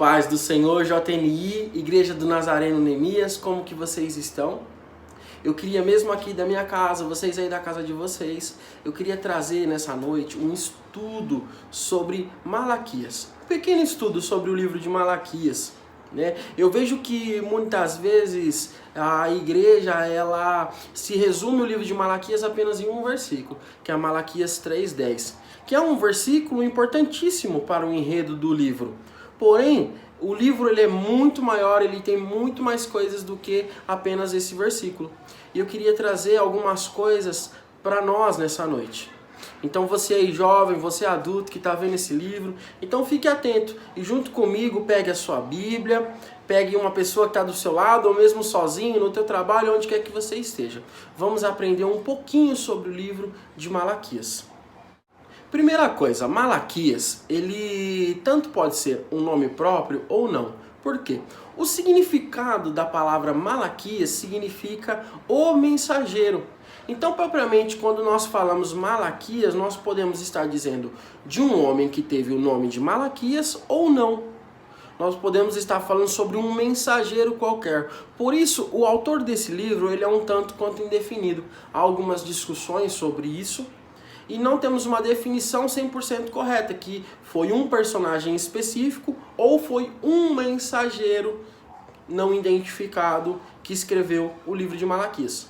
Paz do Senhor, JNI, Igreja do Nazareno Neemias, como que vocês estão? Eu queria mesmo aqui da minha casa, vocês aí da casa de vocês, eu queria trazer nessa noite um estudo sobre Malaquias. Um pequeno estudo sobre o livro de Malaquias, né? Eu vejo que muitas vezes a igreja ela se resume o livro de Malaquias apenas em um versículo, que é Malaquias 3:10, que é um versículo importantíssimo para o enredo do livro. Porém, o livro ele é muito maior, ele tem muito mais coisas do que apenas esse versículo. E eu queria trazer algumas coisas para nós nessa noite. Então você aí jovem, você adulto que está vendo esse livro, então fique atento e junto comigo pegue a sua Bíblia, pegue uma pessoa que está do seu lado ou mesmo sozinho no teu trabalho, onde quer que você esteja. Vamos aprender um pouquinho sobre o livro de Malaquias. Primeira coisa, Malaquias, ele tanto pode ser um nome próprio ou não. Por quê? O significado da palavra Malaquias significa o mensageiro. Então, propriamente, quando nós falamos Malaquias, nós podemos estar dizendo de um homem que teve o nome de Malaquias ou não. Nós podemos estar falando sobre um mensageiro qualquer. Por isso, o autor desse livro ele é um tanto quanto indefinido. Há algumas discussões sobre isso. E não temos uma definição 100% correta, que foi um personagem específico ou foi um mensageiro não identificado que escreveu o livro de Malaquias.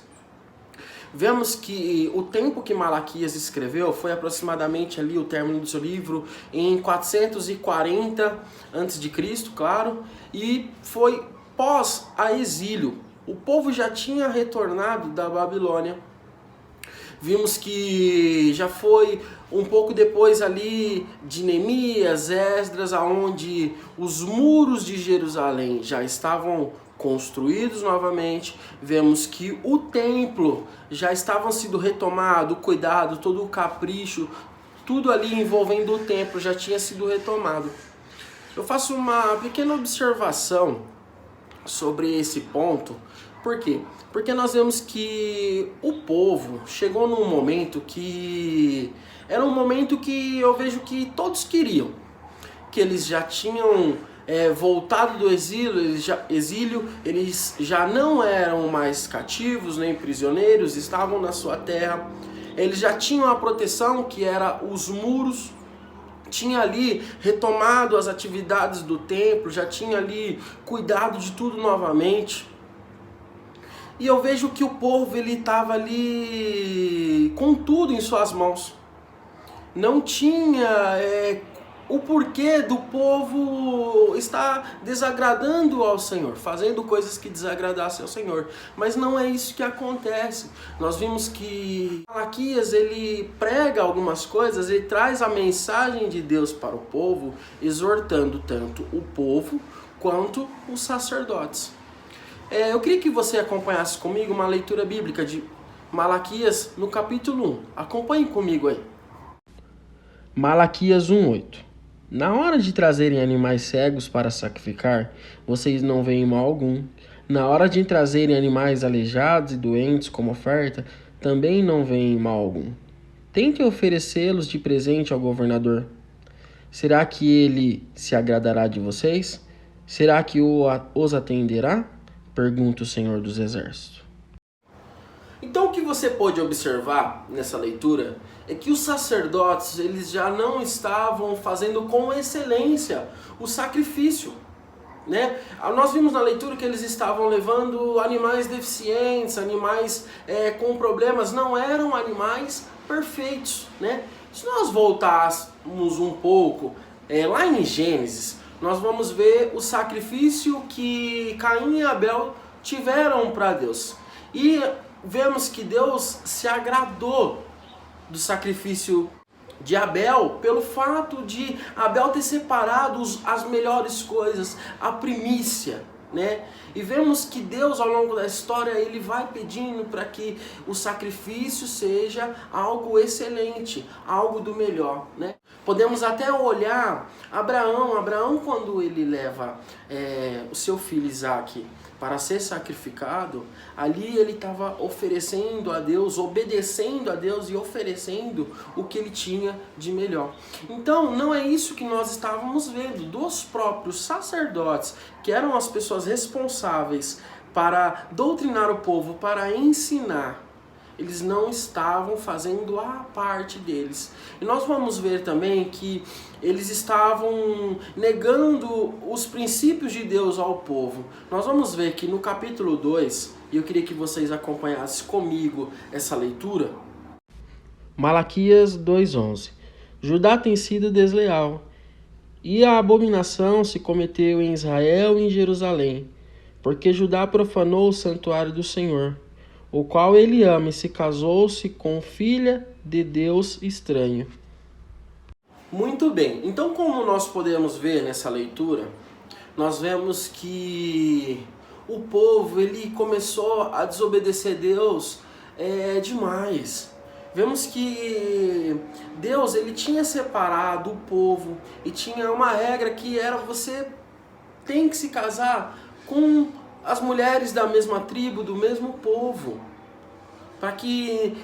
Vemos que o tempo que Malaquias escreveu foi aproximadamente ali o término do seu livro em 440 a.C., claro, e foi pós a exílio. O povo já tinha retornado da Babilônia. Vimos que já foi um pouco depois ali de Neemias, Esdras, aonde os muros de Jerusalém já estavam construídos novamente. Vemos que o templo já estava sendo retomado, o cuidado, todo o capricho, tudo ali envolvendo o templo já tinha sido retomado. Eu faço uma pequena observação sobre esse ponto. Por quê? Porque nós vemos que o povo chegou num momento que era um momento que eu vejo que todos queriam. Que eles já tinham voltado do exílio, eles já não eram mais cativos nem prisioneiros, estavam na sua terra. Eles já tinham a proteção que era os muros, tinha ali retomado as atividades do templo, já tinha ali cuidado de tudo novamente. E eu vejo que o povo ele estava ali com tudo em suas mãos. Não tinha o porquê do povo estar desagradando ao Senhor, fazendo coisas que desagradassem ao Senhor. Mas não é isso que acontece. Nós vimos que Malaquias ele prega algumas coisas, ele traz a mensagem de Deus para o povo, exortando tanto o povo quanto os sacerdotes. Eu queria que você acompanhasse comigo uma leitura bíblica de Malaquias no capítulo 1. Acompanhe comigo aí. Malaquias 1:8. Na hora de trazerem animais cegos para sacrificar, vocês não veem mal algum. Na hora de trazerem animais aleijados e doentes como oferta, também não veem mal algum. Tentem oferecê-los de presente ao governador. Será que ele se agradará de vocês? Será que os atenderá? Pergunta o Senhor dos Exércitos. Então o que você pode observar nessa leitura é que os sacerdotes eles já não estavam fazendo com excelência o sacrifício, né? Nós vimos na leitura que eles estavam levando animais deficientes, animais com problemas, não eram animais perfeitos, né? Se nós voltássemos um pouco lá em Gênesis, nós vamos ver o sacrifício que Caim e Abel tiveram para Deus. E vemos que Deus se agradou do sacrifício de Abel pelo fato de Abel ter separado as melhores coisas, a primícia, né? E vemos que Deus ao longo da história ele vai pedindo para que o sacrifício seja algo excelente, algo do melhor, né? Podemos até olhar Abraão quando ele leva o seu filho Isaque para ser sacrificado, ali ele estava oferecendo a Deus, obedecendo a Deus e oferecendo o que ele tinha de melhor. Então, não é isso que nós estávamos vendo dos próprios sacerdotes, que eram as pessoas responsáveis para doutrinar o povo, para ensinar. Eles não estavam fazendo a parte deles. E nós vamos ver também que eles estavam negando os princípios de Deus ao povo. Nós vamos ver que no capítulo 2, e eu queria que vocês acompanhassem comigo essa leitura. Malaquias 2:11. Judá tem sido desleal, e a abominação se cometeu em Israel e em Jerusalém, porque Judá profanou o santuário do Senhor, o qual ele ama, e se casou-se com filha de Deus estranho. Muito bem, então como nós podemos ver nessa leitura, nós vemos que o povo ele começou a desobedecer Deus demais. Vemos que Deus ele tinha separado o povo e tinha uma regra que era você tem que se casar com as mulheres da mesma tribo, do mesmo povo, para que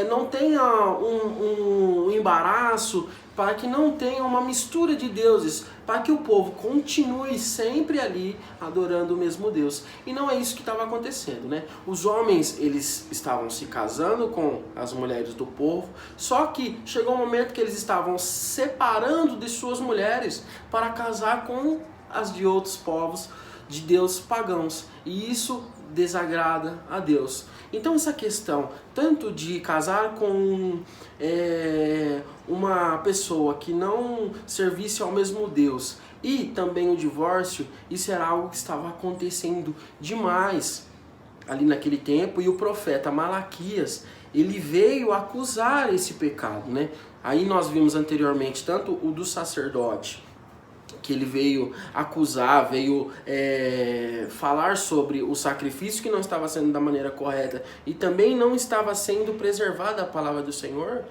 não tenha um embaraço, para que não tenha uma mistura de deuses, para que o povo continue sempre ali adorando o mesmo Deus. E não é isso que estava acontecendo, né? Os homens, eles estavam se casando com as mulheres do povo, só que chegou um momento que eles estavam separando de suas mulheres para casar com as de outros povos, de deuses pagãos, e isso desagrada a Deus. Então essa questão tanto de casar com uma pessoa que não servisse ao mesmo Deus e também o divórcio, isso era algo que estava acontecendo demais ali naquele tempo, e o profeta Malaquias ele veio acusar esse pecado, né? Aí nós vimos anteriormente tanto o do sacerdote, que ele veio acusar, veio falar sobre o sacrifício que não estava sendo da maneira correta e também não estava sendo preservada a palavra do Senhor.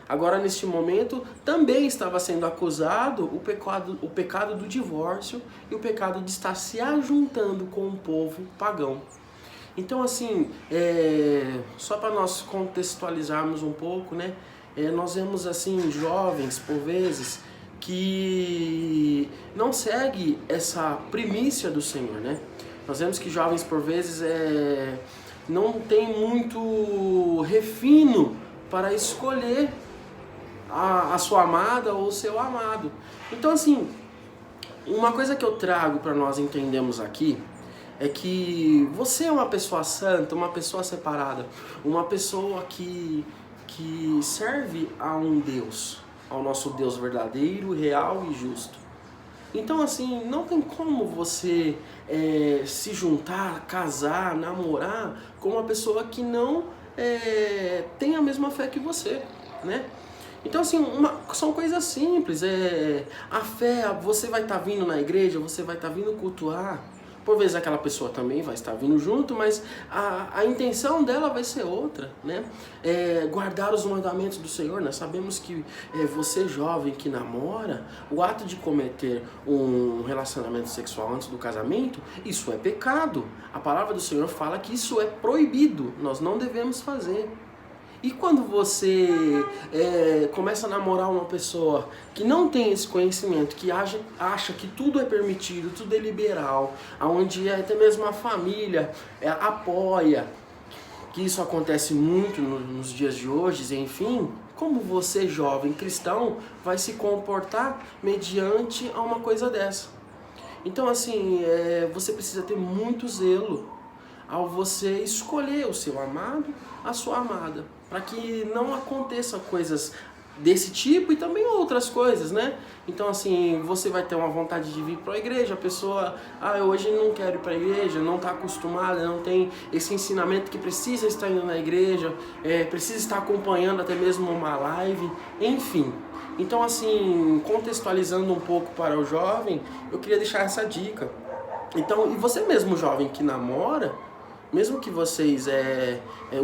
Agora, neste momento, também estava sendo acusado o pecado do divórcio e o pecado de estar se ajuntando com o povo pagão. Então, assim, só para nós contextualizarmos um pouco, né? Nós vemos, assim, jovens, por vezes, que não segue essa primícia do Senhor, né? Nós vemos que jovens por vezes não tem muito refino para escolher a sua amada ou o seu amado. Então assim, uma coisa que eu trago para nós entendermos aqui é que você é uma pessoa santa, uma pessoa separada, uma pessoa que serve a um Deus, ao nosso Deus verdadeiro, real e justo. Então assim, não tem como você se juntar, casar, namorar com uma pessoa que não tem a mesma fé que você, né? Então assim, são coisas simples, a fé, você vai estar vindo na igreja, você vai estar vindo cultuar, por vezes aquela pessoa também vai estar vindo junto, mas a intenção dela vai ser outra, né? Guardar os mandamentos do Senhor. Nós sabemos que você jovem que namora, o ato de cometer um relacionamento sexual antes do casamento, isso é pecado. A palavra do Senhor fala que isso é proibido, nós não devemos fazer. E quando você começa a namorar uma pessoa que não tem esse conhecimento, que acha que tudo é permitido, tudo é liberal, onde até mesmo a família apoia, que isso acontece muito nos dias de hoje, enfim, como você, jovem cristão, vai se comportar mediante a uma coisa dessa? Então, assim, você precisa ter muito zelo ao você escolher o seu amado, a sua amada, para que não aconteça coisas desse tipo e também outras coisas, né? Então assim, você vai ter uma vontade de vir para a igreja, a pessoa, hoje não quero ir para a igreja, não está acostumada, não tem esse ensinamento que precisa estar indo na igreja, precisa estar acompanhando até mesmo uma live, enfim. Então assim, contextualizando um pouco para o jovem, eu queria deixar essa dica. Então, e você mesmo jovem que namora, mesmo que vocês,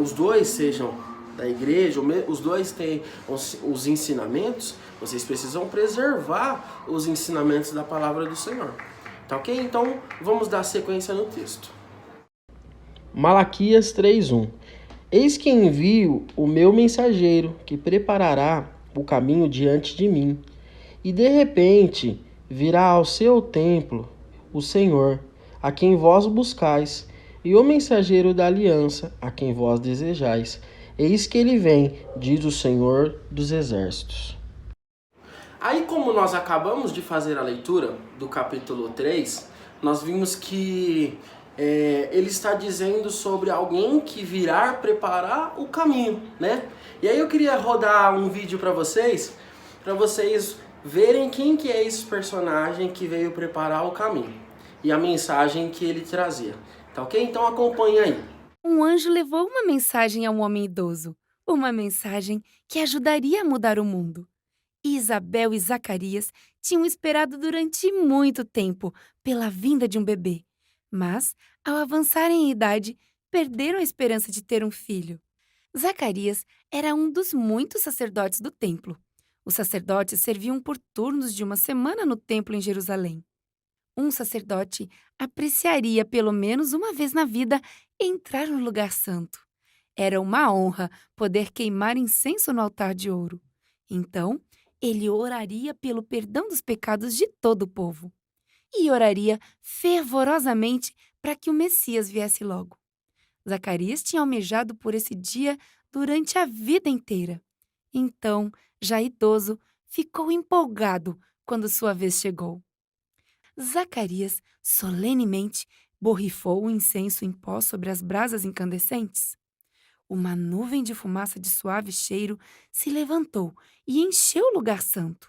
os dois sejam da igreja, os dois têm os ensinamentos, vocês precisam preservar os ensinamentos da palavra do Senhor. Tá ok? Então, vamos dar sequência no texto. Malaquias 3:1. Eis que envio o meu mensageiro, que preparará o caminho diante de mim. E de repente virá ao seu templo o Senhor, a quem vós buscais, e o mensageiro da aliança, a quem vós desejais. Eis que ele vem, diz o Senhor dos Exércitos. Aí, como nós acabamos de fazer a leitura do capítulo 3, nós vimos que ele está dizendo sobre alguém que virá preparar o caminho, né? E aí eu queria rodar um vídeo para vocês verem quem que é esse personagem que veio preparar o caminho e a mensagem que ele trazia. Tá ok? Então acompanhe aí. Um anjo levou uma mensagem a um homem idoso, uma mensagem que ajudaria a mudar o mundo. Isabel e Zacarias tinham esperado durante muito tempo pela vinda de um bebê, mas, ao avançarem em idade, perderam a esperança de ter um filho. Zacarias era um dos muitos sacerdotes do templo. Os sacerdotes serviam por turnos de uma semana no templo em Jerusalém. Um sacerdote apreciaria pelo menos uma vez na vida entrar no lugar santo. Era uma honra poder queimar incenso no altar de ouro. Então, ele oraria pelo perdão dos pecados de todo o povo. E oraria fervorosamente para que o Messias viesse logo. Zacarias tinha almejado por esse dia durante a vida inteira. Então, já idoso, ficou empolgado quando sua vez chegou. Zacarias, solenemente, borrifou o incenso em pó sobre as brasas incandescentes. Uma nuvem de fumaça de suave cheiro se levantou e encheu o lugar santo.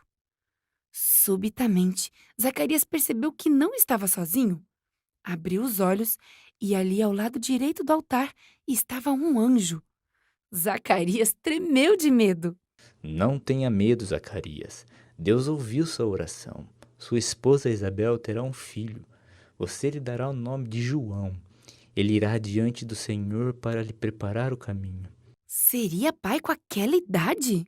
Subitamente, Zacarias percebeu que não estava sozinho. Abriu os olhos e ali ao lado direito do altar estava um anjo. Zacarias tremeu de medo. Não tenha medo, Zacarias. Deus ouviu sua oração. Sua esposa Isabel terá um filho. Você lhe dará o nome de João. Ele irá diante do Senhor para lhe preparar o caminho. Seria pai com aquela idade?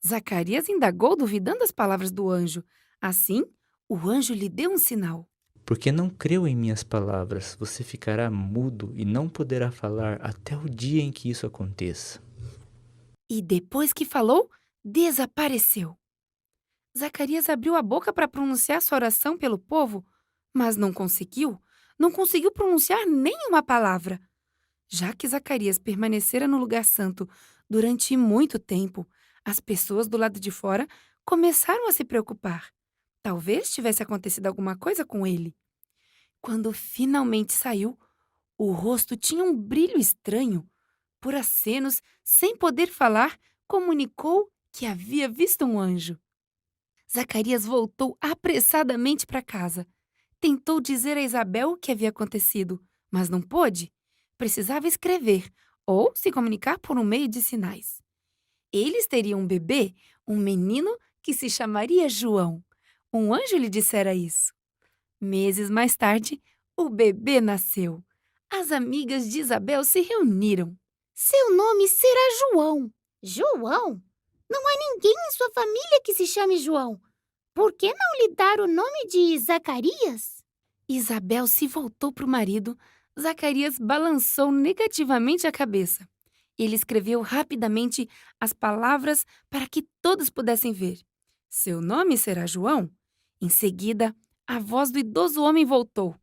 Zacarias indagou, duvidando das palavras do anjo. Assim, o anjo lhe deu um sinal. Porque não creu em minhas palavras, você ficará mudo e não poderá falar até o dia em que isso aconteça. E depois que falou, desapareceu. Zacarias abriu a boca para pronunciar sua oração pelo povo, mas não conseguiu. Não conseguiu pronunciar nenhuma palavra. Já que Zacarias permanecera no lugar santo durante muito tempo, as pessoas do lado de fora começaram a se preocupar. Talvez tivesse acontecido alguma coisa com ele. Quando finalmente saiu, o rosto tinha um brilho estranho. Por acenos, sem poder falar, comunicou que havia visto um anjo. Zacarias voltou apressadamente para casa. Tentou dizer a Isabel o que havia acontecido, mas não pôde. Precisava escrever ou se comunicar por um meio de sinais. Eles teriam um bebê, um menino que se chamaria João. Um anjo lhe dissera isso. Meses mais tarde, o bebê nasceu. As amigas de Isabel se reuniram. Seu nome será João. João? Não há ninguém em sua família que se chame João. Por que não lhe dar o nome de Zacarias? Isabel se voltou para o marido. Zacarias balançou negativamente a cabeça. Ele escreveu rapidamente as palavras para que todos pudessem ver. Seu nome será João? Em seguida, a voz do idoso homem voltou.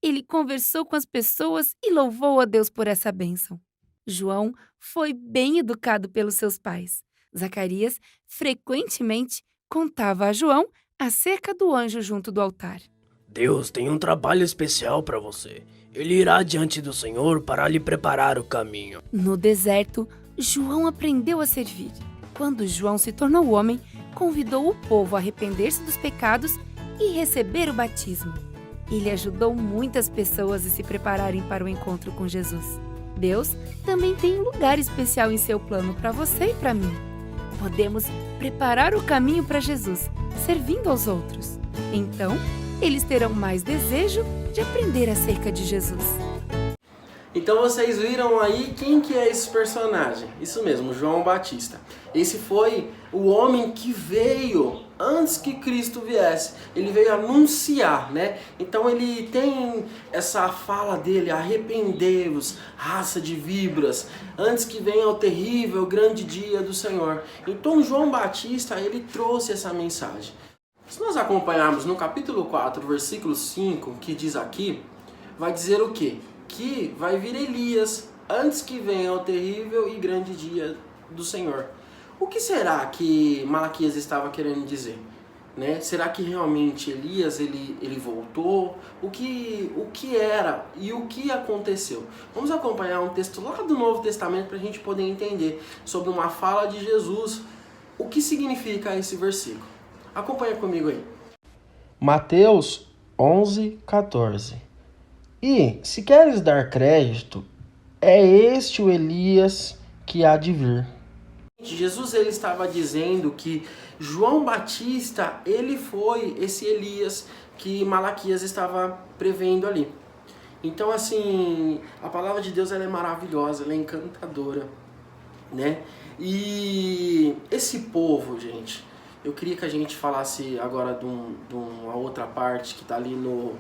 Ele conversou com as pessoas e louvou a Deus por essa bênção. João foi bem educado pelos seus pais. Zacarias frequentemente contava a João acerca do anjo junto do altar. Deus tem um trabalho especial para você. Ele irá diante do Senhor para lhe preparar o caminho. No deserto, João aprendeu a servir. Quando João se tornou homem, convidou o povo a arrepender-se dos pecados e receber o batismo. Ele ajudou muitas pessoas a se prepararem para o encontro com Jesus. Deus também tem um lugar especial em seu plano para você e para mim. Podemos preparar o caminho para Jesus, servindo aos outros. Então, eles terão mais desejo de aprender acerca de Jesus. Então vocês viram aí quem que é esse personagem? Isso mesmo, João Batista. Esse foi o homem que veio antes que Cristo viesse. Ele veio anunciar, né? Então ele tem essa fala dele: arrependei-vos, raça de víboras, antes que venha o terrível, grande dia do Senhor. Então João Batista, ele trouxe essa mensagem. Se nós acompanharmos no capítulo 4, versículo 5, que diz aqui, vai dizer o quê? Que vai vir Elias antes que venha o terrível e grande dia do Senhor. O que será que Malaquias estava querendo dizer? Né? Será que realmente Elias ele voltou? O que era e o que aconteceu? Vamos acompanhar um texto lá do Novo Testamento para a gente poder entender sobre uma fala de Jesus. O que significa esse versículo? Acompanha comigo aí. Mateus 11:14. E, se queres dar crédito, é este o Elias que há de vir. Jesus ele estava dizendo que João Batista, ele foi esse Elias que Malaquias estava prevendo ali. Então, assim, a palavra de Deus ela é maravilhosa, ela é encantadora, né? E esse povo, gente, eu queria que a gente falasse agora de uma outra parte que está ali no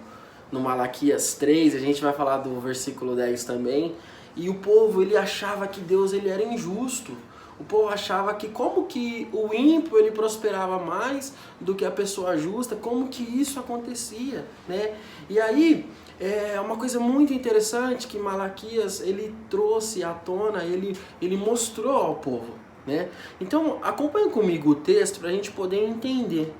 Malaquias 3, a gente vai falar do versículo 10 também. E o povo, ele achava que Deus ele era injusto. O povo achava que como que o ímpio ele prosperava mais do que a pessoa justa, como que isso acontecia, né? E aí, é uma coisa muito interessante que Malaquias ele trouxe à tona, ele mostrou ao povo, né? Então, acompanhe comigo o texto para a gente poder entender.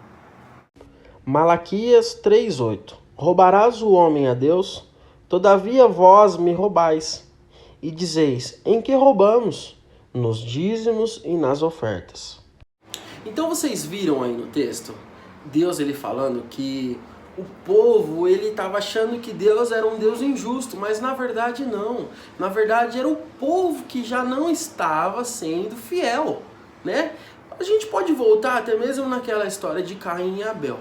Malaquias 3:8. Roubarás o homem a Deus? Todavia vós me roubais. E dizeis, em que roubamos? Nos dízimos e nas ofertas. Então vocês viram aí no texto, Deus ele falando que o povo ele estava achando que Deus era um Deus injusto, mas na verdade não. Na verdade era o povo que já não estava sendo fiel, né? A gente pode voltar até mesmo naquela história de Caim e Abel.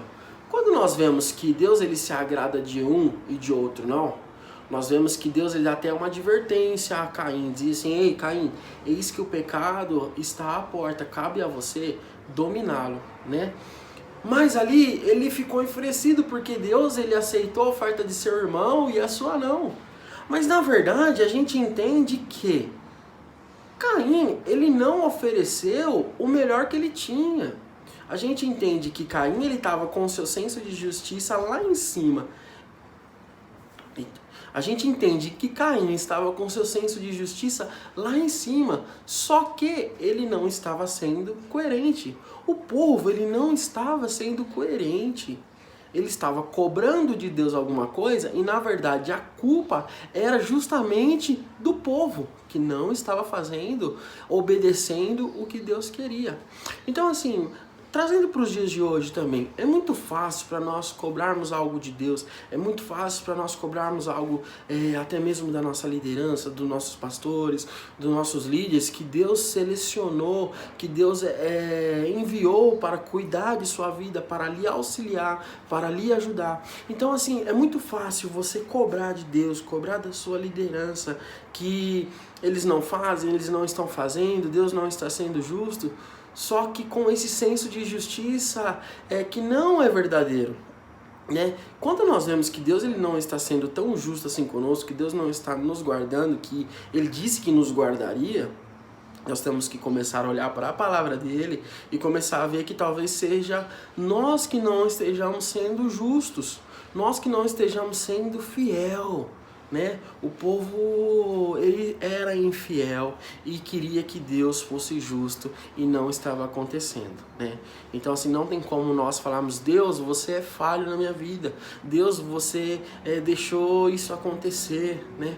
Quando nós vemos que Deus ele se agrada de um e de outro não, nós vemos que Deus ele dá até uma advertência a Caim, diz assim, ei Caim, eis que o pecado está à porta, cabe a você dominá-lo, né? Mas ali ele ficou enfurecido porque Deus ele aceitou a oferta de seu irmão e a sua não. Mas na verdade a gente entende que Caim ele não ofereceu o melhor que ele tinha. A gente entende que Caim ele estava com o seu senso de justiça lá em cima. A gente entende que Caim estava com seu senso de justiça lá em cima, só que ele não estava sendo coerente. O povo ele não estava sendo coerente. Ele estava cobrando de Deus alguma coisa e na verdade a culpa era justamente do povo que não estava fazendo, obedecendo o que Deus queria. Então assim, trazendo para os dias de hoje também, é muito fácil para nós cobrarmos algo de Deus, é muito fácil para nós cobrarmos algo até mesmo da nossa liderança, dos nossos pastores, dos nossos líderes, que Deus selecionou, que Deus enviou para cuidar de sua vida, para lhe auxiliar, para lhe ajudar. Então assim, é muito fácil você cobrar de Deus, cobrar da sua liderança, que eles não fazem, eles não estão fazendo, Deus não está sendo justo, só que com esse senso de justiça que não é verdadeiro, né? Quando nós vemos que Deus ele não está sendo tão justo assim conosco, que Deus não está nos guardando, que Ele disse que nos guardaria, nós temos que começar a olhar para a palavra dele e começar a ver que talvez seja nós que não estejamos sendo justos, nós que não estejamos sendo fiel, né? O povo ele era infiel e queria que Deus fosse justo e não estava acontecendo, né? Então assim, não tem como nós falarmos, Deus, você é falho na minha vida, Deus, você deixou isso acontecer, né?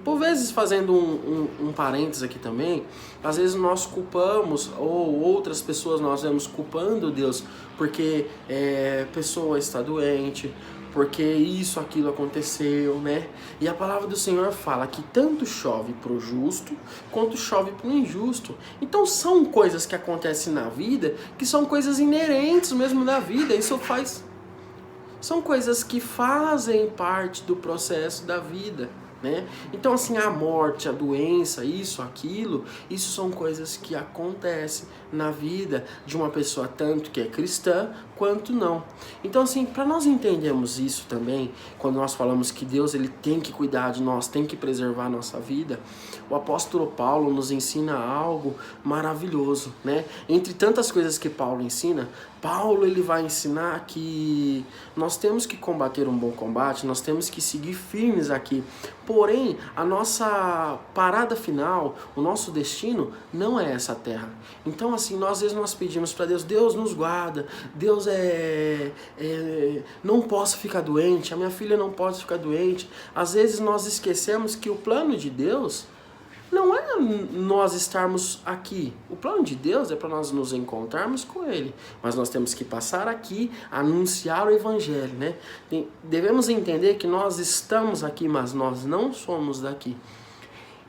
Por vezes, fazendo um parênteses aqui também, às vezes nós culpamos, ou outras pessoas nós vemos culpando Deus porque a pessoa está doente, porque isso, aquilo aconteceu, né? E a palavra do Senhor fala que tanto chove para o justo, quanto chove para o injusto. Então são coisas que acontecem na vida, que são coisas inerentes mesmo da vida. São coisas que fazem parte do processo da vida, né? Então assim, a morte, a doença, isso, aquilo, isso são coisas que acontecem na vida de uma pessoa tanto que é cristã quanto não. Então assim, para nós entendermos isso também, quando nós falamos que Deus ele tem que cuidar de nós, tem que preservar a nossa vida, o apóstolo Paulo nos ensina algo maravilhoso, né? Entre tantas coisas que Paulo ensina, Paulo ele vai ensinar que nós temos que combater um bom combate, nós temos que seguir firmes aqui. Porém, a nossa parada final, o nosso destino não é essa terra. Então assim, às vezes nós pedimos para Deus, Deus nos guarda, Deus não posso ficar doente, a minha filha não pode ficar doente. Às vezes nós esquecemos que o plano de Deus não é nós estarmos aqui. O plano de Deus é para nós nos encontrarmos com Ele. Mas nós temos que passar aqui, anunciar o Evangelho, né? Devemos entender que nós estamos aqui, mas nós não somos daqui.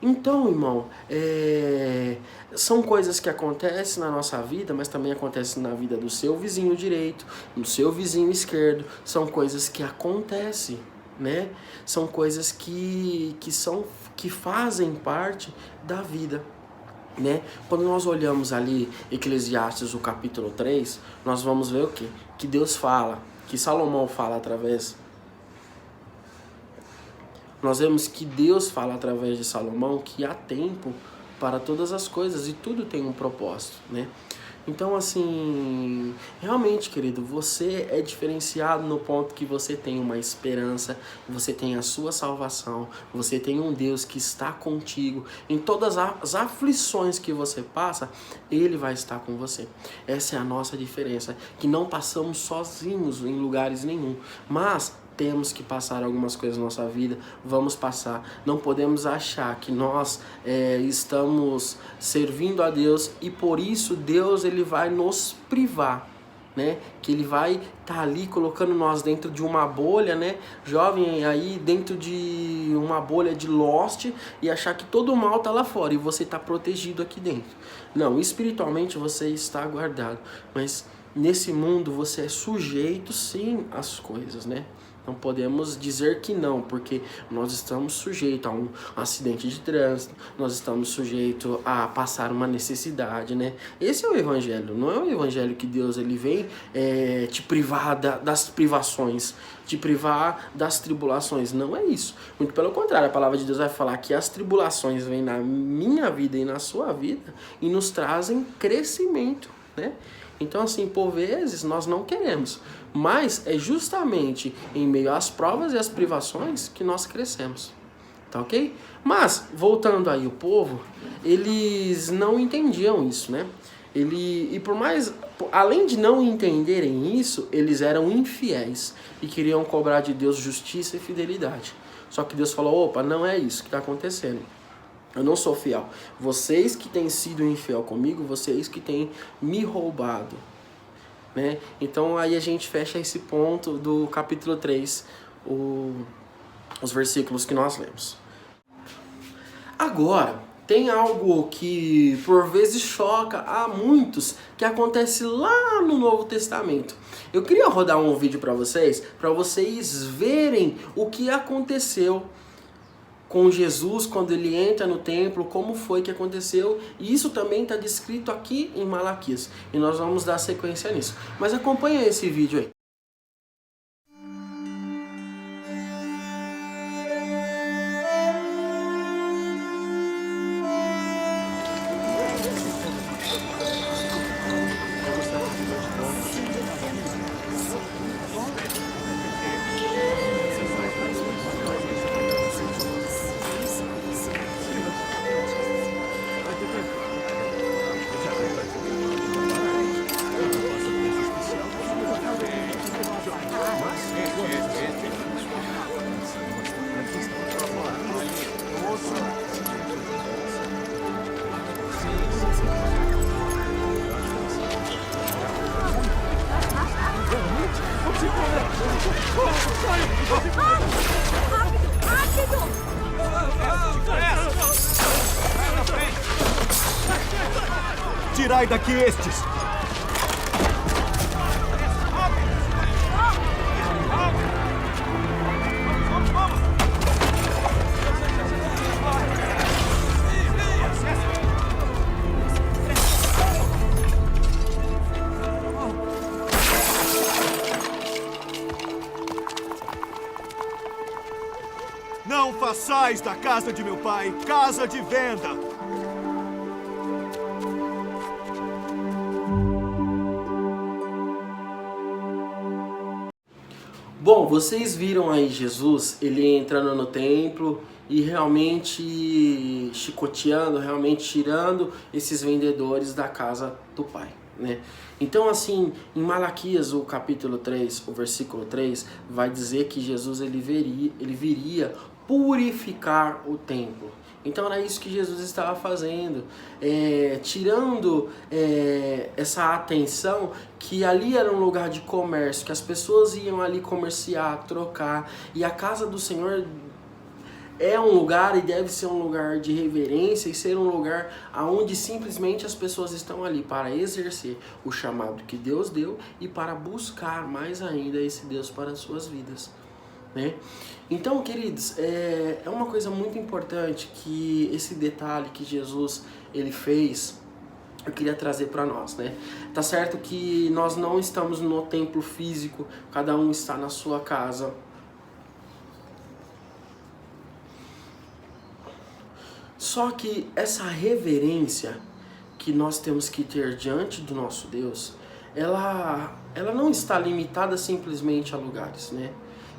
Então, irmão, são coisas que acontecem na nossa vida, mas também acontecem na vida do seu vizinho direito, do seu vizinho esquerdo. São coisas que acontecem, né? São coisas que fazem parte da vida, né? Quando nós olhamos ali Eclesiastes, o capítulo 3, nós vamos ver o quê? Que Deus fala, que Salomão fala através... Nós vemos que Deus fala através de Salomão que há tempo para todas as coisas e tudo tem um propósito, né? Então, assim, realmente, querido, você é diferenciado no ponto que você tem uma esperança, você tem a sua salvação, você tem um Deus que está contigo. Em todas as aflições que você passa, Ele vai estar com você. Essa é a nossa diferença, que não passamos sozinhos em lugares nenhum, mas temos que passar algumas coisas na nossa vida, vamos passar. Não podemos achar que nós estamos servindo a Deus e por isso Deus ele vai nos privar, né? Que Ele vai estar ali colocando nós dentro de uma bolha, né? Jovem aí dentro de uma bolha de Lost e achar que todo o mal está lá fora e você está protegido aqui dentro. Não, espiritualmente você está guardado, mas nesse mundo você é sujeito sim às coisas, né? Não podemos dizer que não, porque nós estamos sujeitos a um acidente de trânsito, nós estamos sujeitos a passar uma necessidade, né? Esse é o Evangelho, não é o Evangelho que Deus ele vem te privar das privações, te privar das tribulações, não é isso. Muito pelo contrário, a palavra de Deus vai falar que as tribulações vêm na minha vida e na sua vida e nos trazem crescimento, né? Então, assim, por vezes nós não queremos, mas é justamente em meio às provas e às privações que nós crescemos, tá ok? Mas, voltando aí o povo, eles não entendiam isso, né? E por mais, além de não entenderem isso, eles eram infiéis e queriam cobrar de Deus justiça e fidelidade. Só que Deus falou, opa, não é isso que está acontecendo. Eu não sou fiel. Vocês que têm sido infiel comigo, vocês que têm me roubado, né? Então aí a gente fecha esse ponto do capítulo 3, os versículos que nós lemos. Agora, tem algo que por vezes choca a muitos, que acontece lá no Novo Testamento. Eu queria rodar um vídeo para vocês verem o que aconteceu com Jesus quando ele entra no templo, como foi que aconteceu, e isso também está descrito aqui em Malaquias, e nós vamos dar sequência nisso. Mas acompanha esse vídeo aí. Tirai daqui estes! façais da casa de meu pai casa de venda. Bom, vocês viram aí Jesus, ele entrando no templo e realmente chicoteando, realmente tirando esses vendedores da casa do Pai, né? Então, assim, em Malaquias, o capítulo 3, o versículo 3, vai dizer que Jesus ele viria purificar o templo. Então era isso que Jesus estava fazendo, tirando essa atenção que ali era um lugar de comércio, que as pessoas iam ali comerciar, trocar, e a casa do Senhor é um lugar e deve ser um lugar de reverência e ser um lugar onde simplesmente as pessoas estão ali para exercer o chamado que Deus deu e para buscar mais ainda esse Deus para as suas vidas, né? Então, queridos, é uma coisa muito importante que esse detalhe que Jesus ele fez, eu queria trazer para nós, né? Tá certo que nós não estamos no templo físico, cada um está na sua casa. Só que essa reverência que nós temos que ter diante do nosso Deus, ela não está limitada simplesmente a lugares, né?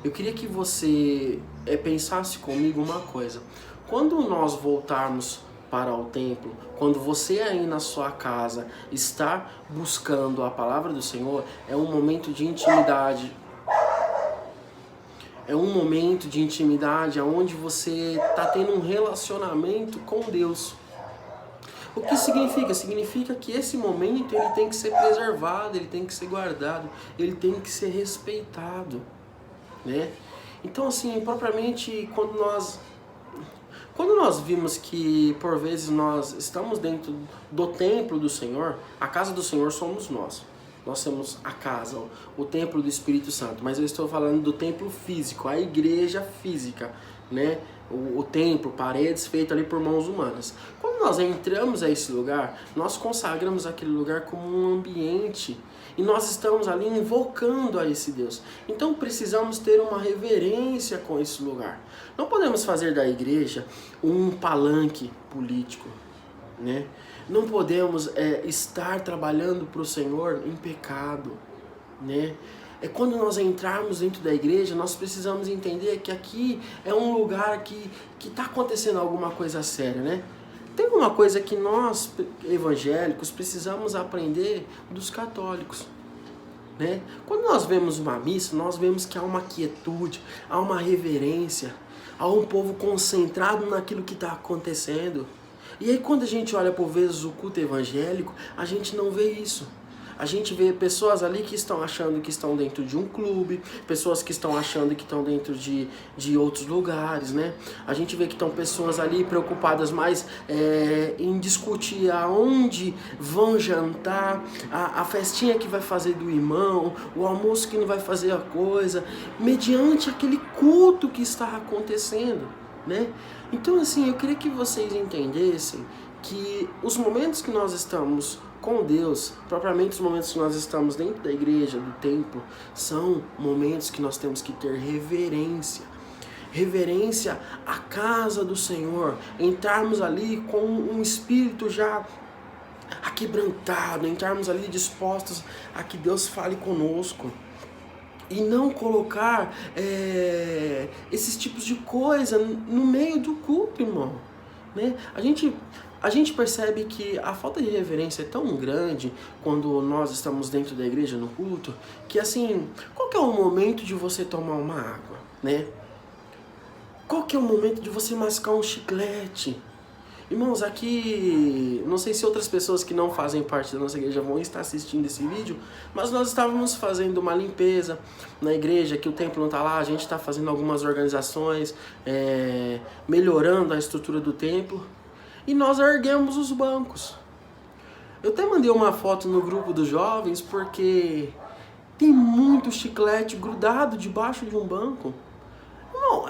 Eu queria que você pensasse comigo uma coisa. Quando nós voltarmos para o templo, quando você aí na sua casa está buscando a palavra do Senhor, é um momento de intimidade. É um momento de intimidade onde você está tendo um relacionamento com Deus. O que significa? Significa que esse momento ele tem que ser preservado, ele tem que ser guardado, ele tem que ser respeitado, né? Então, assim, propriamente quando nós vimos que por vezes nós estamos dentro do templo do Senhor, a casa do Senhor somos nós. Nós somos a casa, o templo do Espírito Santo, mas eu estou falando do templo físico, a igreja física, né? O templo, paredes feitas ali por mãos humanas. Quando nós entramos a esse lugar, nós consagramos aquele lugar como um ambiente e nós estamos ali invocando a esse Deus. Então precisamos ter uma reverência com esse lugar. Não podemos fazer da igreja um palanque político, né? Não podemos estar trabalhando para o Senhor em pecado, né? Quando nós entrarmos dentro da igreja, nós precisamos entender que aqui é um lugar que está acontecendo alguma coisa séria, né? Tem uma coisa que nós, evangélicos, precisamos aprender dos católicos, né? Quando nós vemos uma missa, nós vemos que há uma quietude, há uma reverência, há um povo concentrado naquilo que está acontecendo. E aí quando a gente olha por vezes o culto evangélico, a gente não vê isso. A gente vê pessoas ali que estão achando que estão dentro de um clube, pessoas que estão achando que estão dentro de outros lugares, né? A gente vê que estão pessoas ali preocupadas mais em discutir aonde vão jantar, a festinha que vai fazer do irmão, o almoço que não vai fazer a coisa, mediante aquele culto que está acontecendo, né? Então, assim, eu queria que vocês entendessem que os momentos que nós estamos com Deus, propriamente os momentos que nós estamos dentro da igreja, do templo, são momentos que nós temos que ter reverência. Reverência à casa do Senhor, entrarmos ali com um espírito já aquebrantado, entrarmos ali dispostos a que Deus fale conosco. E não colocar esses tipos de coisa no meio do culto, irmão, né? A gente percebe que a falta de reverência é tão grande quando nós estamos dentro da igreja no culto, que assim, qual que é o momento de você tomar uma água, né? Qual que é o momento de você mascar um chiclete? Irmãos, aqui, não sei se outras pessoas que não fazem parte da nossa igreja vão estar assistindo esse vídeo, mas nós estávamos fazendo uma limpeza na igreja, que o templo não está lá, a gente está fazendo algumas organizações, melhorando a estrutura do templo, e nós erguemos os bancos. Eu até mandei uma foto no grupo dos jovens, porque tem muito chiclete grudado debaixo de um banco. Não,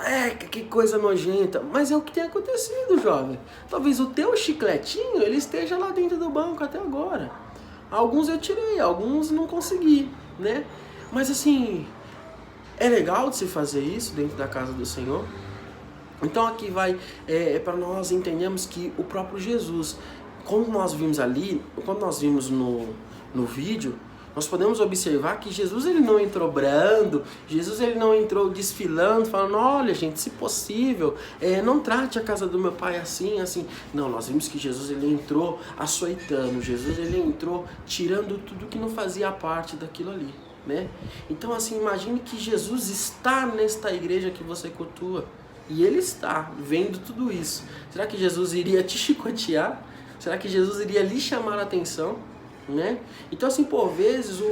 que coisa nojenta, mas é o que tem acontecido, jovem. Talvez o teu chicletinho, ele esteja lá dentro do banco até agora. Alguns eu tirei, alguns não consegui, né? Mas assim, é legal de se fazer isso dentro da casa do Senhor? Então aqui vai para nós entendermos que o próprio Jesus, como nós vimos ali, como nós vimos no vídeo, nós podemos observar que Jesus ele não entrou brando, Jesus ele não entrou desfilando, falando, olha gente, se possível, não trate a casa do meu pai assim, assim. Não, nós vimos que Jesus ele entrou açoitando, Jesus ele entrou tirando tudo que não fazia parte daquilo ali, né? Então assim, imagine que Jesus está nesta igreja que você cultua, e ele está vendo tudo isso. Será que Jesus iria te chicotear? Será que Jesus iria lhe chamar a atenção? Né? Então assim, por vezes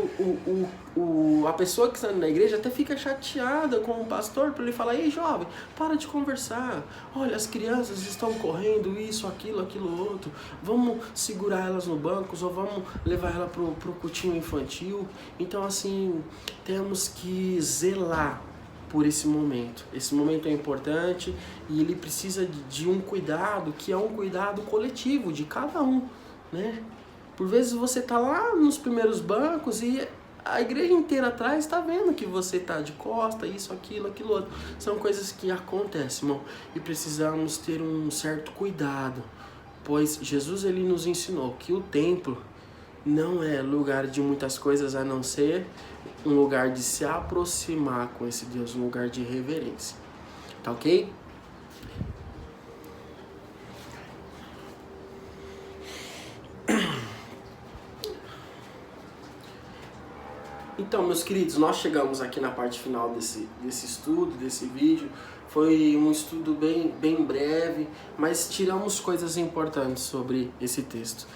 a pessoa que está na igreja até fica chateada com o pastor por ele falar, ei jovem, para de conversar, olha as crianças estão correndo isso, aquilo outro, vamos segurar elas no banco ou vamos levar ela pro cultinho infantil. Então assim, temos que zelar por esse momento é importante e ele precisa de um cuidado que é um cuidado coletivo de cada um, né? Por vezes você tá lá nos primeiros bancos e a igreja inteira atrás está vendo que você tá de costa, isso, aquilo outro. São coisas que acontecem, irmão. E precisamos ter um certo cuidado, pois Jesus ele nos ensinou que o templo não é lugar de muitas coisas a não ser um lugar de se aproximar com esse Deus, um lugar de reverência. Tá ok? Então, meus queridos, nós chegamos aqui na parte final desse estudo, desse vídeo. Foi um estudo bem breve, mas tiramos coisas importantes sobre esse texto.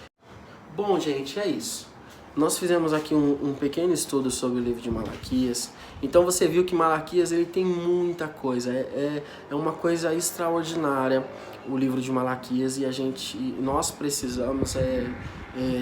Bom, gente, é isso. Nós fizemos aqui um pequeno estudo sobre o livro de Malaquias. Então você viu que Malaquias ele tem muita coisa, é uma coisa extraordinária o livro de Malaquias e nós precisamos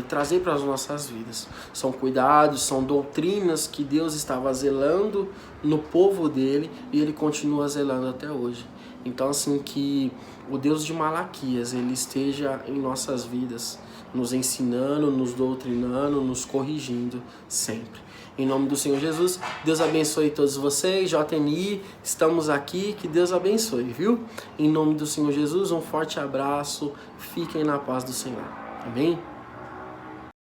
trazer para as nossas vidas. São cuidados, são doutrinas que Deus estava zelando no povo dele e ele continua zelando até hoje. Então assim, que o Deus de Malaquias ele esteja em nossas vidas, nos ensinando, nos doutrinando, nos corrigindo sempre. Em nome do Senhor Jesus, Deus abençoe todos vocês. JNI, estamos aqui, que Deus abençoe, viu? Em nome do Senhor Jesus, um forte abraço, fiquem na paz do Senhor. Amém?